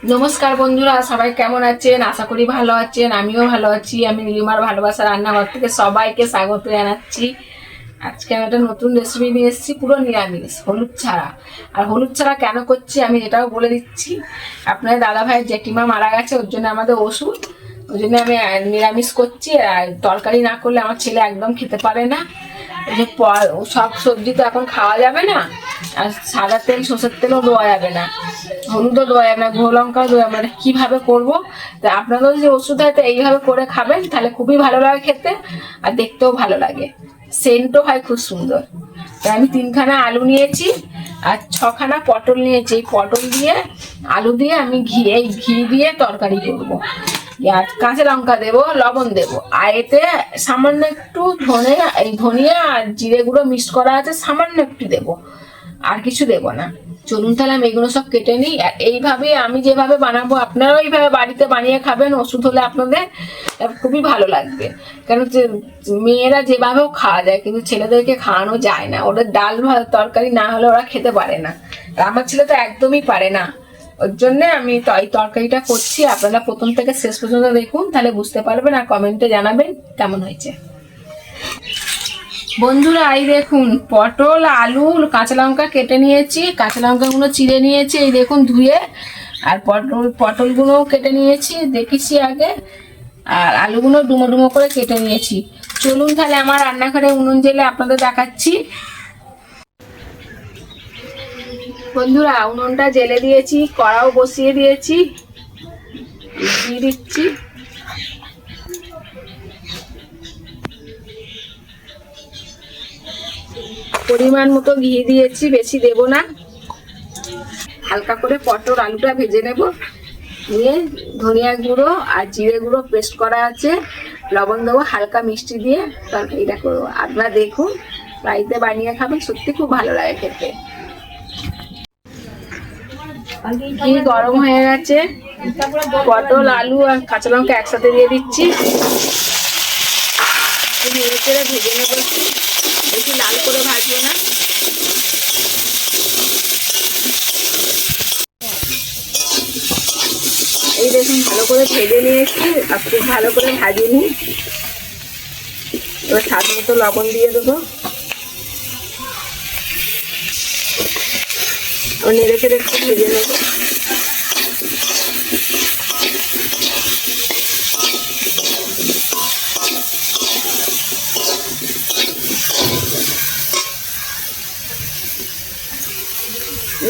নমস্কার বন্ধুরা, সবাই কেমন আছেন? আশা করি ভালো আছেন। আমিও ভালো আছি। আমি নীলিমার ভালোবাসা রান্নাঘর থেকে সবাইকে স্বাগত জানাচ্ছি। আজকে আমি একটা নতুন রেসিপি নিয়ে এসেছি, পুরো নিরামিষ, হলুদ ছাড়া। আর হলুদ ছাড়া কেন করছি আমি এটাও বলে দিচ্ছি। আপনার দাদা ভাইয়ের জেঠিমা মারা গেছে, ওর জন্য আমাদের ওষুধ, ওই জন্য আমি নিরামিষ করছি। আর তরকারি না করলে আমার ছেলে একদম খেতে পারে না। এই যে সব সবজি তো এখন খাওয়া যাবে না, আর সাদা তেল সর্ষের তেলও দেওয়া যাবে না, হলুদও দেওয়া যাবে না, গুঁড়ো লঙ্কাও দেওয়া যাবে না। কীভাবে করবো? তা আপনাদের যে ওষুধ হয় তো এইভাবে করে খাবেন, তাহলে খুবই ভালো লাগে খেতে, আর দেখতেও ভালো লাগে, সেন্টও হয় খুব সুন্দর। তাই আমি 3খানা আলু নিয়েছি আর 6খানা পটল নিয়েছি। এই পটল দিয়ে আলু দিয়ে আমি ঘি দিয়ে তরকারি করবো। আর কাঁচা লঙ্কা দেবো, লবণ দেবো, আর এতে সামান্য একটু ধনিয়া আর জিরে গুঁড়ো মিক্স করা আছে, সামান্য একটু দেবো, আর কিছু দেবো না। চলুন তাহলে আমি এগুলো সব কেটে নিই। আর এইভাবে আমি যেভাবে বানাবো আপনারাও এইভাবে বাড়িতে বানিয়ে খাবেন। ওষুধ হলে আপনাদের খুবই ভালো লাগবে, কেন মেয়েরা যেভাবেও খাওয়া যায়, কিন্তু ছেলেদেরকে খাওয়ানো যায় না। ওদের ডাল ভাত তরকারি না হলে ওরা খেতে পারে না, আর আমার ছেলে তো একদমই পারে না। ওর জন্য আমি এই তরকারিটা করছি। আপনারা প্রথম থেকে শেষ পর্যন্ত দেখুন, তাহলে বুঝতে পারবেন, আর কমেন্টে জানাবেন কেমন হয়েছে। বন্ধুরা এই দেখুন, পটল আলু কাঁচা লঙ্কা কেটে নিয়েছি, কাঁচা লঙ্কাগুলো চিড়ে নিয়েছি, এই দেখুন ধুয়ে। আর পটলগুলোও কেটে নিয়েছি, দেখেছি আগে। আর আলুগুলো ডুমো ডুমো করে কেটে নিয়েছি। চলুন তাহলে আমার রান্নাঘরে উনুন জেলে আপনাদের দেখাচ্ছি। বন্ধুরা উনুনটা জেলে দিয়েছি, কড়াও বসিয়ে দিয়েছি, দিয়ে দিচ্ছি। পরিমাণ মতো ঘি দিয়েছি, বেশি দেব না। হালকা করে পটল আলুটা ভেজে নেব, নিয়ে ধনিয়া গুঁড়ো আর জিরে গুঁড়ো পেস্ট করা আছে, লবণ দেবো, হালকা মিষ্টি দিয়ে তরকারিটা করবো। আপনারা দেখুন, বাড়িতে বানিয়ে খাবেন, সত্যি খুব ভালো লাগে খেতে। ঘি গরম হয়ে গেছে, পটল আলু আর কাঁচা লঙ্কা একসাথে দিয়ে দিচ্ছি, নেড়ে চেড়ে ভেজে নেব। বেশি লাল করে ভাজবো না। এই দেখুন ভালো করে ভেজে নিয়েছি, আর খুব ভালো করে ভাজিনি। এবার স্বাদ মতো লবণ দিয়ে দেবো, নেড়ে চেড়ে একটু ভেজে নেব।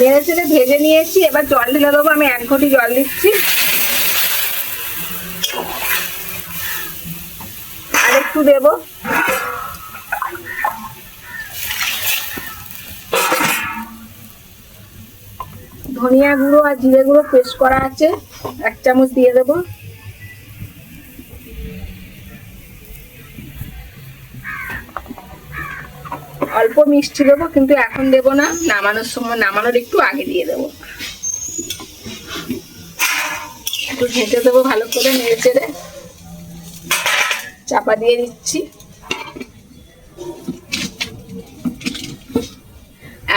নেড়ে চেড়ে ভেজে নিয়েছি, এবার জল ঢেলে দেবো। আমি 1 ঘটি জল দিচ্ছি, আর একটু দেবো। ধনিয়া গুঁড়ো আর জিরে গুঁড়ো পেস্ট করা আছে, 1 চামচ দিয়ে দেবো। অল্প মিষ্টি দেবো, কিন্তু এখন দেবো না, নামানোর সময়, নামানোর একটু আগে দিয়ে দেবো। একটু ঘেঁটে দেবো ভালো করে, নেড়ে চেড়ে চাপা দিয়ে দিচ্ছি।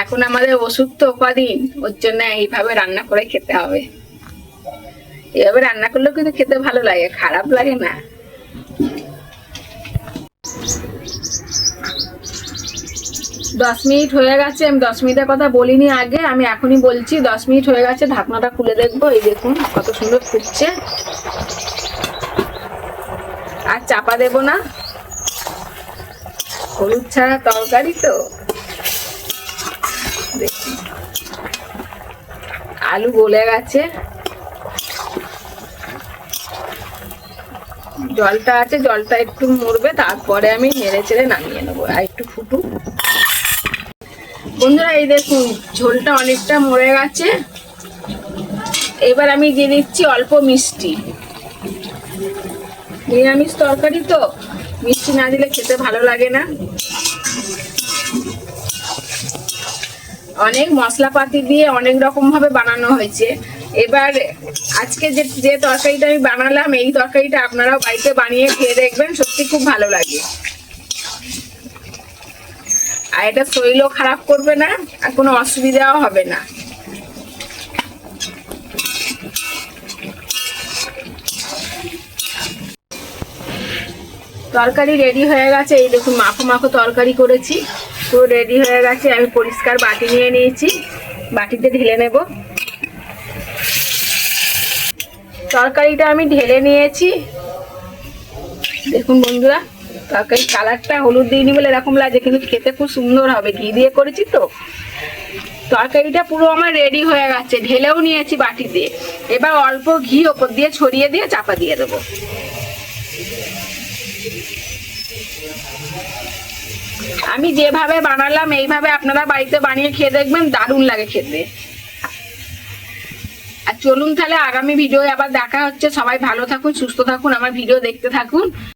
এখন আমাদের ওষুধ তো কদিন, ওর জন্য এইভাবে রান্না করে খেতে হবে। এভাবে রান্না করলেও কিন্তু খেতে ভালো লাগে, খারাপ লাগে না। দশ মিনিট হয়ে গেছে। আমি 10 মিনিটের কথা বলিনি আগে, আমি এখনই বলছি 10 মিনিট হয়ে গেছে। ঢাকনাটা খুলে দেখবো, এই দেখুন কত সুন্দর ফুটছে। আর চাপা দেব না, হলুদ ছাড়া তরকারি তো। দেখুন আলু গলে গেছে, জলটা আছে, জলটা একটু মরবে, তারপরে আমি নেড়ে চেড়ে নামিয়ে নেবো। আর একটু ফুটুক। বন্ধুরা এই দেখুন ঝোলটা অনেকটা মরে গেছে। এবার আমি দিয়ে দিচ্ছি অল্প মিষ্টি। নিরামিষ তরকারি তো, মিষ্টি না দিলে খেতে ভালো লাগে না। অনেক মশলাপাতি দিয়ে অনেক রকম ভাবে বানানো হয়েছে। এবার আজকে যে তরকারিটা আমি বানালাম, এই তরকারিটা আপনারাও বাড়িতে বানিয়ে খেয়ে দেখবেন, সত্যি খুব ভালো লাগে। আর এটা শরীরও খারাপ করবে না, আর কোনো অসুবিধাও হবে না। তরকারি রেডি হয়ে গেছে, এই দেখুন মাখো মাখো তরকারি করেছি, পুরো রেডি হয়ে গেছে। আমি পরিষ্কার বাটি নিয়ে নিয়েছি, বাটিতে ঢেলে নেব। তরকারিটা আমি ঢেলে নিয়েছি। দেখুন বন্ধুরা, তরকারি কালারটা হলুদ দিইনি বলে এরকম লাগে, কিন্তু খেতে খুব সুন্দর হবে, ঘি দিয়ে করেছি তো। তরকারিটা পুরো আমার রেডি হয়ে গেছে, ঢেলেও নিয়েছি বাটিতে। এবার অল্প ঘি ওপর দিয়ে ছড়িয়ে দিয়ে চাপা দিয়ে দেবো। আমি যেভাবে বানালাম এইভাবে আপনারা বাড়িতে বানিয়ে খেয়ে দেখবেন, দারুণ লাগে খেতে। আর চলুন তাহলে আগামী ভিডিও আবার দেখা হচ্ছে। সবাই ভালো থাকুন, সুস্থ থাকুন, আমার ভিডিও দেখতে থাকুন।